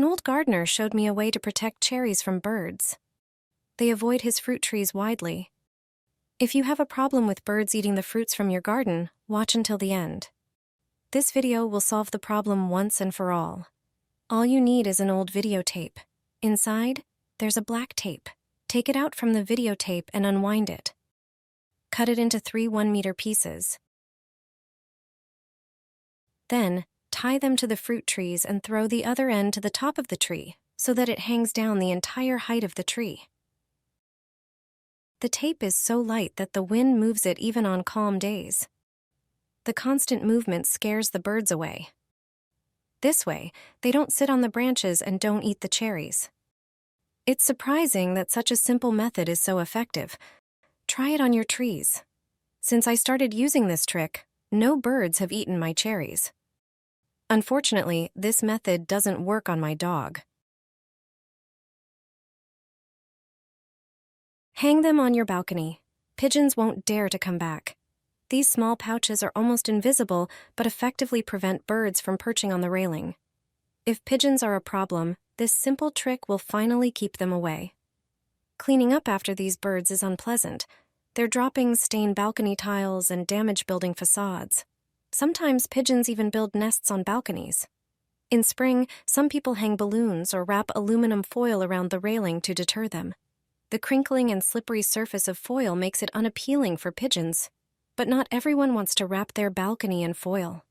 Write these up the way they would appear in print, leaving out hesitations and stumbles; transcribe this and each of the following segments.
An old gardener showed me a way to protect cherries from birds. They avoid his fruit trees widely. If you have a problem with birds eating the fruits from your garden, watch until the end. This video will solve the problem once and for all. All you need is an old videotape. Inside, there's a black tape. Take it out from the videotape and unwind it. Cut it into 3 1-meter pieces. Then, tie them to the fruit trees and throw the other end to the top of the tree so that it hangs down the entire height of the tree. The tape is so light that the wind moves it even on calm days. The constant movement scares the birds away. This way, they don't sit on the branches and don't eat the cherries. It's surprising that such a simple method is so effective. Try it on your trees. Since I started using this trick, no birds have eaten my cherries. Unfortunately, this method doesn't work on my dog. Hang them on your balcony. Pigeons won't dare to come back. These small pouches are almost invisible but effectively prevent birds from perching on the railing. If pigeons are a problem, this simple trick will finally keep them away. Cleaning up after these birds is unpleasant. Their droppings stain balcony tiles and damage building facades. Sometimes pigeons even build nests on balconies. In spring, some people hang balloons or wrap aluminum foil around the railing to deter them. The crinkling and slippery surface of foil makes it unappealing for pigeons. But not everyone wants to wrap their balcony in foil.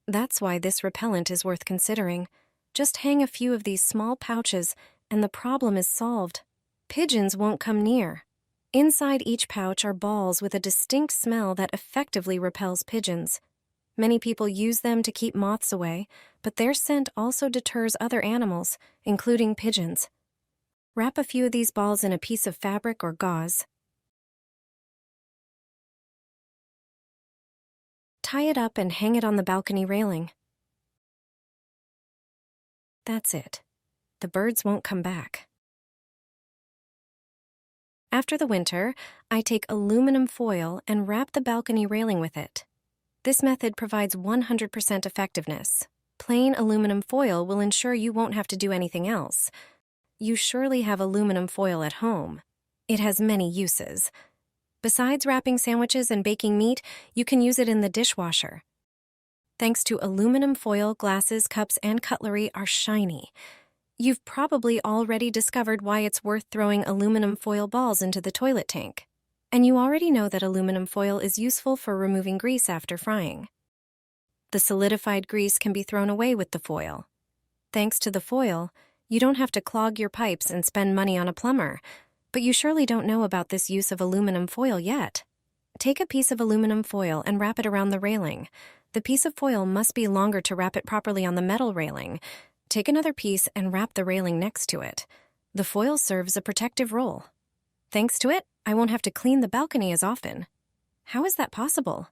That's why this repellent is worth considering. Just hang a few of these small pouches and the problem is solved. Pigeons won't come near. Inside each pouch are balls with a distinct smell that effectively repels pigeons. Many people use them to keep moths away, but their scent also deters other animals, including pigeons. Wrap a few of these balls in a piece of fabric or gauze. Tie it up and hang it on the balcony railing. That's it. The birds won't come back. After the winter, I take aluminum foil and wrap the balcony railing with it. This method provides 100% effectiveness. Plain aluminum foil will ensure you won't have to do anything else. You surely have aluminum foil at home. It has many uses. Besides wrapping sandwiches and baking meat, you can use it in the dishwasher. Thanks to aluminum foil, glasses, cups, and cutlery are shiny. You've probably already discovered why it's worth throwing aluminum foil balls into the toilet tank. And you already know that aluminum foil is useful for removing grease after frying. The solidified grease can be thrown away with the foil. Thanks to the foil, you don't have to clog your pipes and spend money on a plumber. But you surely don't know about this use of aluminum foil yet. Take a piece of aluminum foil and wrap it around the railing. The piece of foil must be longer to wrap it properly on the metal railing. Take another piece and wrap the railing next to it. The foil serves a protective role. Thanks to it, I won't have to clean the balcony as often. How is that possible?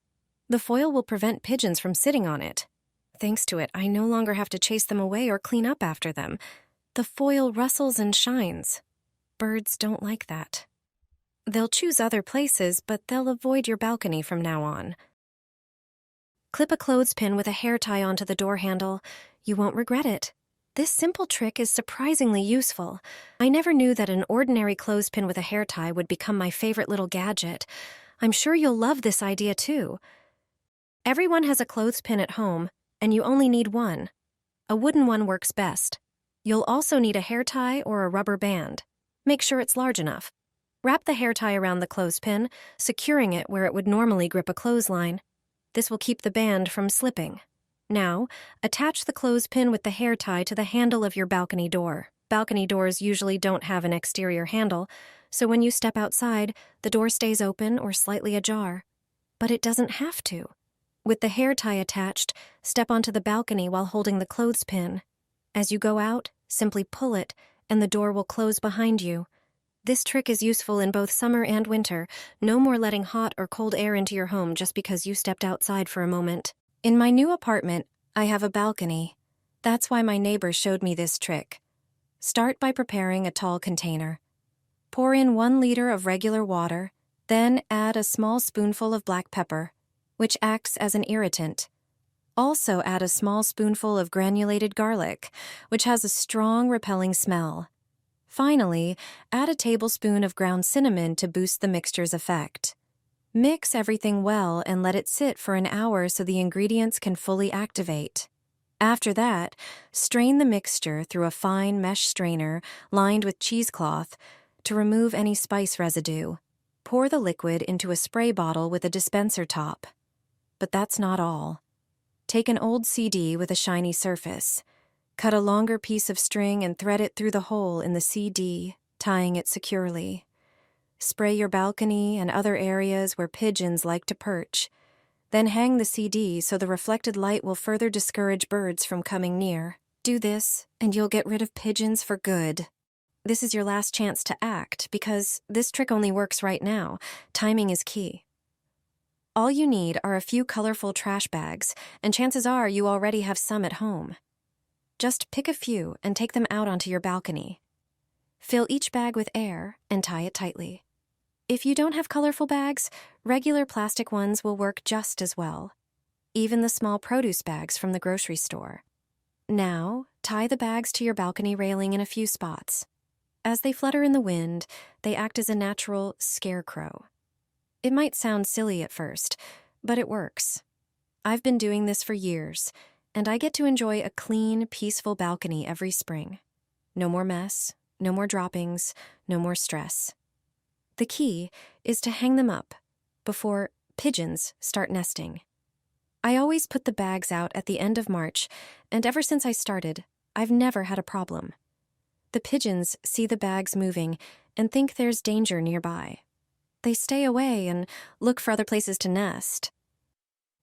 The foil will prevent pigeons from sitting on it. Thanks to it, I no longer have to chase them away or clean up after them. The foil rustles and shines. Birds don't like that. They'll choose other places, but they'll avoid your balcony from now on. Clip a clothespin with a hair tie onto the door handle. You won't regret it. This simple trick is surprisingly useful. I never knew that an ordinary clothespin with a hair tie would become my favorite little gadget. I'm sure you'll love this idea too. Everyone has a clothespin at home, and you only need one. A wooden one works best. You'll also need a hair tie or a rubber band. Make sure it's large enough. Wrap the hair tie around the clothespin, securing it where it would normally grip a clothesline. This will keep the band from slipping. Now, attach the clothespin with the hair tie to the handle of your balcony door. Balcony doors usually don't have an exterior handle, so when you step outside, the door stays open or slightly ajar. But it doesn't have to. With the hair tie attached, step onto the balcony while holding the clothespin. As you go out, simply pull it, and the door will close behind you. This trick is useful in both summer and winter. No more letting hot or cold air into your home just because you stepped outside for a moment. In my new apartment, I have a balcony. That's why my neighbor showed me this trick. Start by preparing a tall container. Pour in 1 liter of regular water, then add a small spoonful of black pepper, which acts as an irritant. Also add a small spoonful of granulated garlic, which has a strong repelling smell. Finally, add a tablespoon of ground cinnamon to boost the mixture's effect. Mix everything well and let it sit for an hour so the ingredients can fully activate. After that, strain the mixture through a fine mesh strainer lined with cheesecloth to remove any spice residue. Pour the liquid into a spray bottle with a dispenser top. But that's not all. Take an old CD with a shiny surface. Cut a longer piece of string and thread it through the hole in the CD, tying it securely. Spray your balcony and other areas where pigeons like to perch. Then hang the CD so the reflected light will further discourage birds from coming near. Do this, and you'll get rid of pigeons for good. This is your last chance to act, because this trick only works right now. Timing is key. All you need are a few colorful trash bags, and chances are you already have some at home. Just pick a few and take them out onto your balcony. Fill each bag with air and tie it tightly. If you don't have colorful bags, regular plastic ones will work just as well. Even the small produce bags from the grocery store. Now, tie the bags to your balcony railing in a few spots. As they flutter in the wind, they act as a natural scarecrow. It might sound silly at first, but it works. I've been doing this for years, and I get to enjoy a clean, peaceful balcony every spring. No more mess, no more droppings, no more stress. The key is to hang them up before pigeons start nesting. I always put the bags out at the end of March, and ever since I started, I've never had a problem. The pigeons see the bags moving and think there's danger nearby. They stay away and look for other places to nest.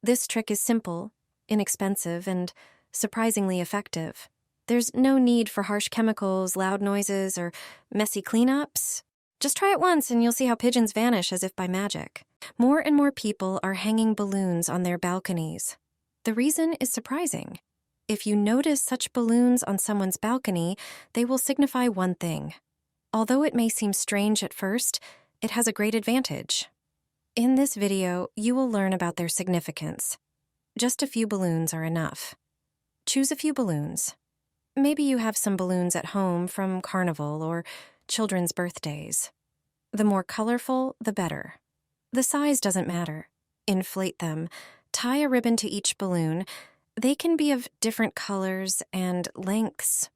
This trick is simple, inexpensive, and surprisingly effective. There's no need for harsh chemicals, loud noises, or messy cleanups. Just try it once and you'll see how pigeons vanish as if by magic. More and more people are hanging balloons on their balconies. The reason is surprising. If you notice such balloons on someone's balcony, they will signify one thing. Although it may seem strange at first, it has a great advantage. In this video, you will learn about their significance. Just a few balloons are enough. Choose a few balloons. Maybe you have some balloons at home from carnival or children's birthdays. The more colorful, the better. The size doesn't matter. Inflate them. Tie a ribbon to each balloon. They can be of different colors and lengths.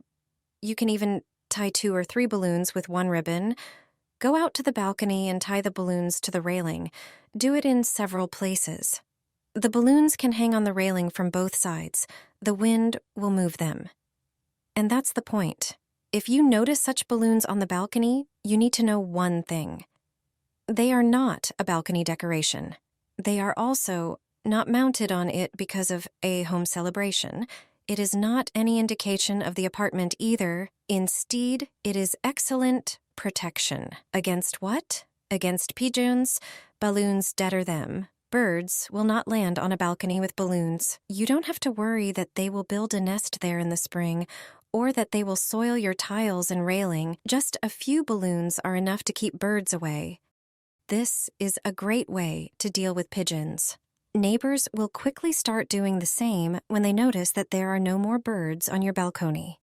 You can even tie 2 or 3 balloons with one ribbon. Go out to the balcony and tie the balloons to the railing. Do it in several places. The balloons can hang on the railing from both sides. The wind will move them. And that's the point. If you notice such balloons on the balcony, you need to know one thing. They are not a balcony decoration. They are also not mounted on it because of a home celebration. It is not any indication of the apartment either. Instead, it is excellent protection. Against what? Against pigeons, balloons deader them. Birds will not land on a balcony with balloons. You don't have to worry that they will build a nest there in the spring or that they will soil your tiles and railing. Just a few balloons are enough to keep birds away. This is a great way to deal with pigeons. Neighbors will quickly start doing the same when they notice that there are no more birds on your balcony.